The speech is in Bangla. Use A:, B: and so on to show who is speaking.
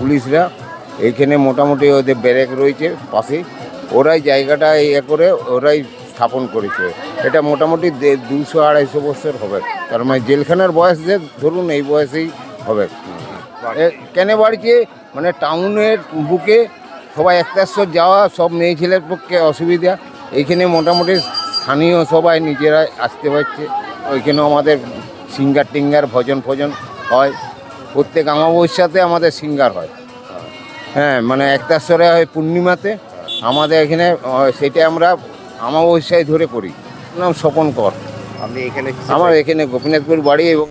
A: পুলিশরা এইখানে মোটামুটি ওদের ব্যারেক রয়েছে পাশে, ওরাই জায়গাটা করে ওরাই স্থাপন করেছে। এটা মোটামুটি 200-250 বছর হবে, তার মানে জেলখানার বয়স যে ধরুন এই বয়সেই হবে। কেন বাড়ছে মানে টাউনের বুকে সবাই একতাশ্বর যাওয়া সব মেয়ে ছেলের পক্ষে অসুবিধা, এইখানে মোটামুটি স্থানীয় সবাই নিজেরাই আসতে পারছে। ওইখানেও আমাদের সিঙ্গার টিঙ্গার ভজন ফজন হয়, প্রত্যেক অমাবস্যাতে আমাদের সিঙ্গার হয়। হ্যাঁ, মানে একতাশ্বরে হয় পূর্ণিমাতে, আমাদের এখানে সেটা আমরা অমাবস্যায় ধরে করি। নাম স্বপন কর।
B: আপনি এখানে
A: আমার এখানে গোপীনাথপুর বাড়ি এবং